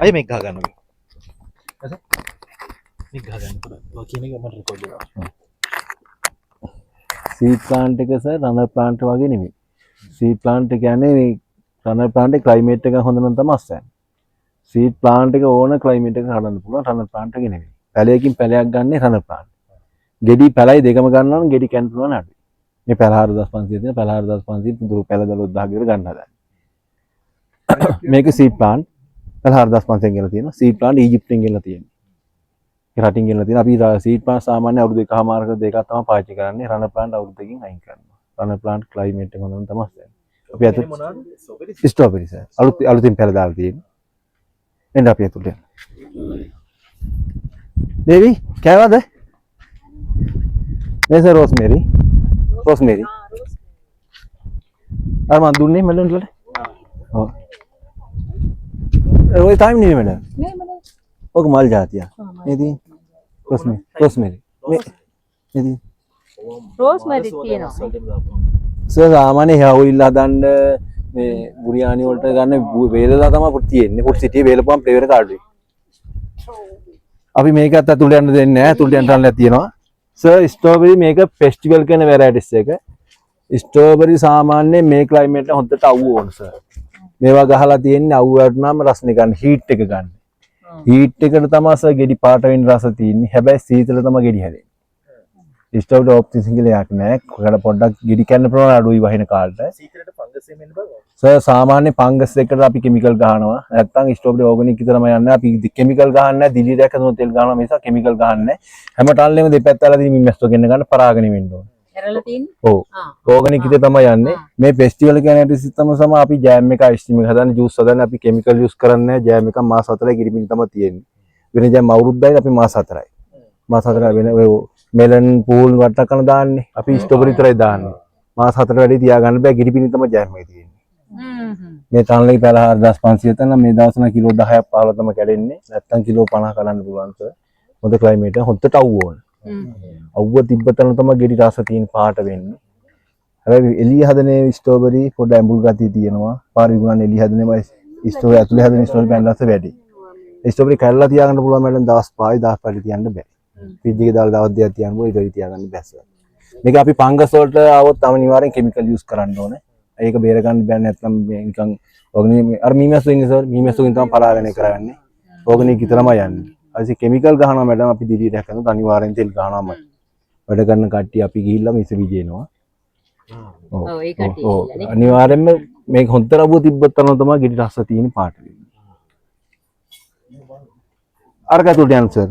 අය මේක ගහ ගන්න. හරි. මේක ගහ ගන්න. ඔය කියන එක මට රෙකෝඩ් කරනවා. සීඩ් ප්ලාන්ට් එක සර් රනර් ප්ලාන්ට් වගේ නෙමෙයි. සීඩ් ප්ලාන්ට් කියන්නේ මේ රනර් ප්ලාන්ට් එක ක්ලයිමේට් එක හොඳ නම් තමයි අස්සන්නේ. සීඩ් ප්ලාන්ට් එක ඕන ක්ලයිමේට් එක හදන්න පුළුවන් රනර් ප්ලාන්ට් එක නෙමෙයි. පැලයකින් පැලයක් ගන්න රනර් ප්ලාන්ට්. ගෙඩි පැලයි දෙකම ගන්නවා නම් ගෙඩි කැන් පුළුවන් අඩුයි. මේ පැල 4500 තියෙන පැල 4500 පුදුරු පැල 12000 කට ගන්න හදන්නේ. මේක සීඩ් ප්ලාන්ට් පැල 4500 කියලා තියෙනවා. සීඩ් ප්ලාන්ට් ඊජිප්තෙන් ගෙනලා තියෙනවා. ඒ රටින් ගෙනලා තියෙනවා. අපි සීඩ් ප්ලාන්ට් සාමාන්‍ය අවුරුදු 1.5 දෙකක් තමයි පාවිච්චි කරන්නේ. රනර් ප්ලාන්ට් අවුරුද්දකින් අයින් කරනවා. රනර් ප්ලාන්ට් ක්ලයිමේට් එක හොඳම තමයි අස්සන්නේ. අපි අත ස්ට්‍රොබෙරි සර්. අලුතින් පැල දාලා තියෙනවා. එන්න අපි අතුලට යන්න. දේවි කෑවද? මේ සර් රෝස්මෙරි. රෝස්මෙරි. අර මන් දුන්නේ මෙලන්ට වල. ඔව්. ඔය ටයිම් නෙමෙයි මඩම්. නේ මඩම්. ඔක මල් జాතිය. නේද? රෝස්මෙරි. රෝස්මෙරි. නේද? රෝස්මෙරි තියෙනවා. සර් සාමාන්‍ය හැවුල් හදන්න මේ බුරියානි වලට ගන්න වේලලා තමයි පුත් තියෙන්නේ. පුත් සිටියේ වේලපුවම් ෆ්ලේවර් එක අඩුයි. අපි මේකත් අතුලට යන්න දෙන්නේ නැහැ. අතුලට යන්න තල්ලක් තියෙනවා. සර් ස්ට්‍රොබෙරි මේක ෆෙස්ටිවල් කියන වැරයිටිස් එක. ස්ට්‍රොබෙරි සාමාන්‍යයෙන් මේ ක්ලයිමේට් එක හොද්දට අවු ඕන සර්. මේවා ගහලා තියෙන්නේ අවුවට නම් රස්නේ ගන්න හීට් එක ගන්න. හීට් එකට තමයි සර් ගෙඩි පාට වෙන රස තියෙන්නේ. හැබැයි සීතල තමයි ගෙඩි හැදෙන්නේ. ස්ටෝබෙරි ඔප්ටින් සිංගලයක් නෑ. කොහොමද පොඩ්ඩක් ගෙඩි කන්න ප්‍රමාණය අඩුයි වහින කාලට. සීතලට ෆංගස් එන්න බෑ. සර් සාමාන්‍ය ෆංගස් එකට අපි කිමිකල් ගහනවා. නැත්තම් ස්ටෝබෙරි ඕගනික් විතරම යන්නේ. අපි කිමිකල් ගහන්නේ නැහැ. දිලිරයක් හදන තෙල් ගහනවා මිසක් කිමිකල් ගහන්නේ නැහැ. හැම ටල්ලෙම දෙපැත්තලදී මිමැස්ටෝ ගෙන්න ගන්න පරාගෙන වෙන්න ඕනේ. ඇරලා තියෙන්නේ? ඔව්. ඕගනික් විතර තමයි යන්නේ. මේ ෆෙස්ටිවල් කියන සිස්ටම සම අපි ජෑම් එක අයිස්ක්‍රීම් එක හදන්නේ ජූස් හදන්නේ අපි කිමිකල් යූස් කරන්නේ නැහැ. ජෑම් එක මාස 4යි ගිරිපින් තමයි තියෙන්නේ. වෙන ජෑම් අවුරුද්දයි අපි මාස 4යි. මාස 4 වෙන ඔය මෙලන් පූල් වට කරන දාන්නේ. අපි ස්ට්‍රොබෙරි විතරයි දාන්නේ. මාස 4ට වැඩි තියාගන්න බෑ. ගිරිපින් තමයි ජෑම් එක තියෙන්නේ. මේ ටන්ලේ පැල 4500 තන මේ දවස්වල කිලෝ 10ක් 15 තමයි කැඩෙන්නේ. නැත්තම් කිලෝ 50 කරන්න පුළුවන් සර්. හොඳ ක්ලයිමේට් එක හොද්දට අවු ඕන. අවුව තිබ්බතන තමයි ගෙඩි රස තියෙන පාට වෙන්නේ. හැබැයි එළිය හදනේ ස්ට්‍රොබෙරි පොඩ ඇඹුල් ගතිය තියෙනවා. පාරි ගුණන් එළිය හදනේමයි ස්ට්‍රොබෙරි ඇතුලේ හදන ස්ට්‍රොබෙරි පැන් රස වැඩි. ස්ට්‍රොබෙරි කැල්ලා තියාගන්න පුළුවන් මැඩම් දවස් 5යි 10 තියන්න බෑ. ෆ්‍රිජ් එකේ දාලා දවස් දෙකක් තියන්න ඕනේ. ඒක තියාගන්න බෑ සර්. මේක අපි ෆංගස් වලට આવොත් තම අනිවාර්යෙන් කිමිකල් යූස් කරන්න ඕනේ. ඒක බේර ගන්න බෑ නැත්නම් නිකන් ඕගනික් අර මීමැස්සු ඉන්නේ සර්. මීමැස්සුකින් තමයි පරාගණය කරන්නේ. ඕගනික් විතරමයි යන්නේ. අයිසි කෙමිකල් ගහනවා මැඩම් අපි දිලිරයක් කරනත් අනිවාර්යෙන් තෙල් ගහනවාමයි. වැඩ කරන කට්ටිය අපි ගිහිල්ලා මිස විජේනවා. ඔව් ඒ කට්ටිය ගිහිල්ලානේ. අනිවාර්යෙන්ම මේක හොන්තර අබුව තිබ්බත් තමයි ගෙඩි රස තියෙන පාට වෙන්නේ. අර කතුලට යන්න සර්.